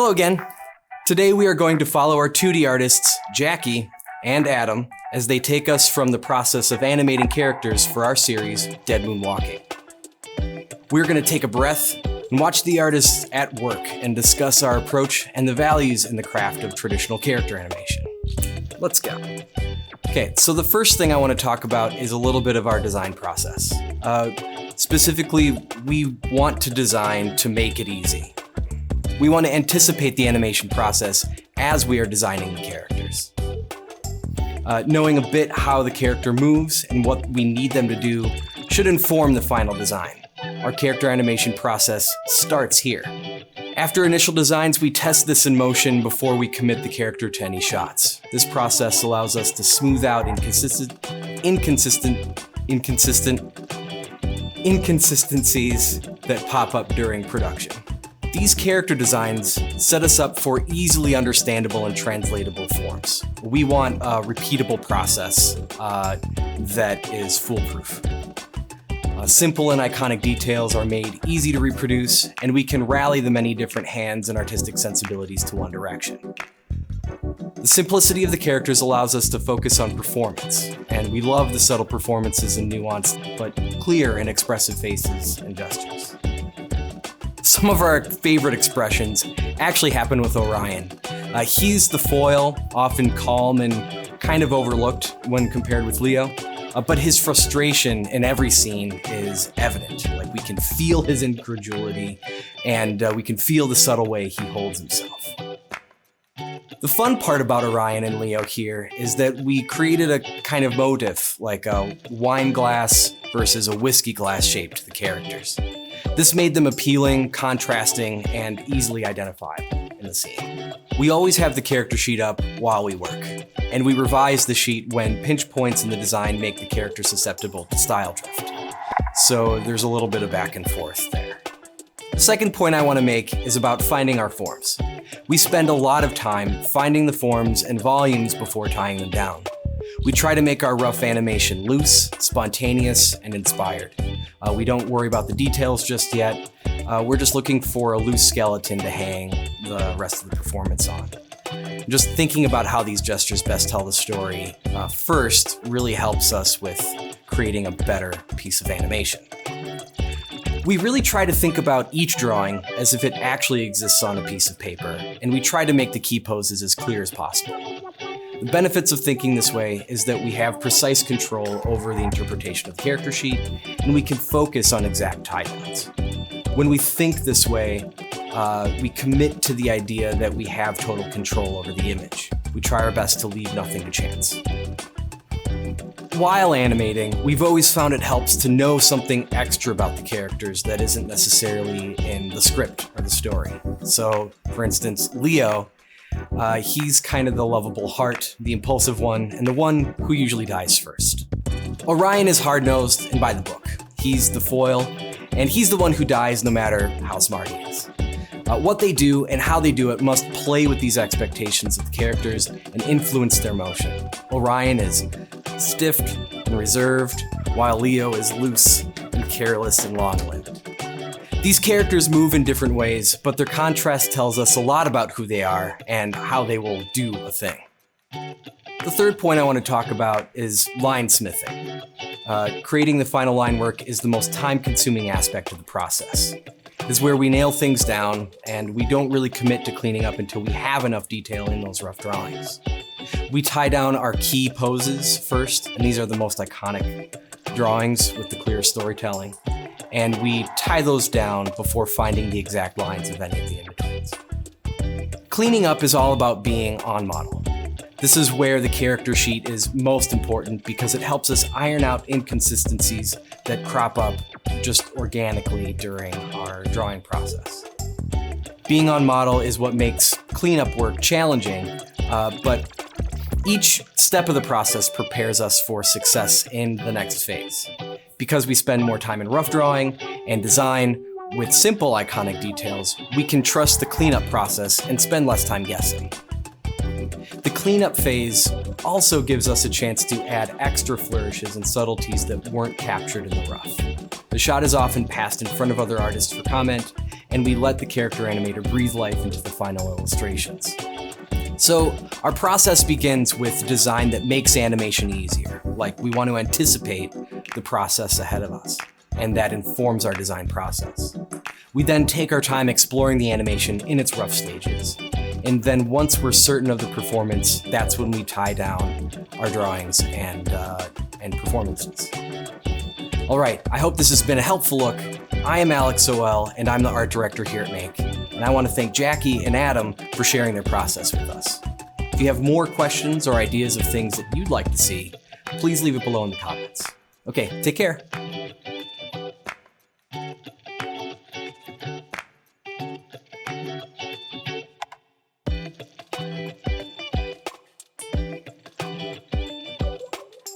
Hello again. Today we are going to follow our 2D artists, Jackie and Adam, as they take us from the process of animating characters for our series, Dead Moon Walking. We're going to take a breath and watch the artists at work and discuss our approach and the values in the craft of traditional character animation. Let's go. Okay, so the first thing I want to talk about is a little bit of our design process. Specifically, we want to design to make it easy. We want to anticipate the animation process as we are designing the characters. Knowing a bit how the character moves and what we need them to do should inform the final design. Our character animation process starts here. After initial designs, we test this in motion before we commit the character to any shots. This process allows us to smooth out inconsistencies that pop up during production. These character designs set us up for easily understandable and translatable forms. We want a repeatable process that is foolproof. Simple and iconic details are made easy to reproduce, and we can rally the many different hands and artistic sensibilities to one direction. The simplicity of the characters allows us to focus on performance, and we love the subtle performances and nuanced but clear and expressive faces and gestures. Some of our favorite expressions actually happen with Orion. He's the foil, often calm and kind of overlooked when compared with Leo. But his frustration in every scene is evident. Like, we can feel his incredulity, and we can feel the subtle way he holds himself. The fun part about Orion and Leo here is that we created a kind of motif, like a wine glass versus a whiskey glass shape to the characters. This made them appealing, contrasting, and easily identifiable in the scene. We always have the character sheet up while we work, and we revise the sheet when pinch points in the design make the character susceptible to style drift. So there's a little bit of back and forth there. The second point I want to make is about finding our forms. We spend a lot of time finding the forms and volumes before tying them down. We try to make our rough animation loose, spontaneous, and inspired. We don't worry about the details just yet. We're just looking for a loose skeleton to hang the rest of the performance on. Just thinking about how these gestures best tell the story first really helps us with creating a better piece of animation. We really try to think about each drawing as if it actually exists on a piece of paper, and we try to make the key poses as clear as possible. The benefits of thinking this way is that we have precise control over the interpretation of the character sheet, and we can focus on exact tie-downs. When we think this way, we commit to the idea that we have total control over the image. We try our best to leave nothing to chance. While animating, we've always found it helps to know something extra about the characters that isn't necessarily in the script or the story. So, for instance, Leo, he's kind of the lovable heart, the impulsive one, and the one who usually dies first. Orion is hard-nosed and by the book. He's the foil, and he's the one who dies no matter how smart he is. What they do and how they do it must play with these expectations of the characters and influence their motion. Orion is stiff and reserved, while Leo is loose and careless and long-limbed. These characters move in different ways, but their contrast tells us a lot about who they are and how they will do a thing. The third point I want to talk about is line smithing. Creating the final line work is the most time-consuming aspect of the process. It's where we nail things down, and we don't really commit to cleaning up until we have enough detail in those rough drawings. We tie down our key poses first, and these are the most iconic drawings with the clearest storytelling. And we tie those down before finding the exact lines of any of the in-betweens. Cleaning up is all about being on model. This is where the character sheet is most important because it helps us iron out inconsistencies that crop up just organically during our drawing process. Being on model is what makes cleanup work challenging, but each step of the process prepares us for success in the next phase. Because we spend more time in rough drawing and design with simple iconic details, we can trust the cleanup process and spend less time guessing. The cleanup phase also gives us a chance to add extra flourishes and subtleties that weren't captured in the rough. The shot is often passed in front of other artists for comment, and we let the character animator breathe life into the final illustrations. So our process begins with design that makes animation easier. Like, we want to anticipate the process ahead of us, and that informs our design process. We then take our time exploring the animation in its rough stages. And then once we're certain of the performance, that's when we tie down our drawings and performances. All right, I hope this has been a helpful look. I am Alec Soelle, and I'm the art director here at Make. And I want to thank Jackie and Adam for sharing their process with us. If you have more questions or ideas of things that you'd like to see, please leave it below in the comments. Okay, take care.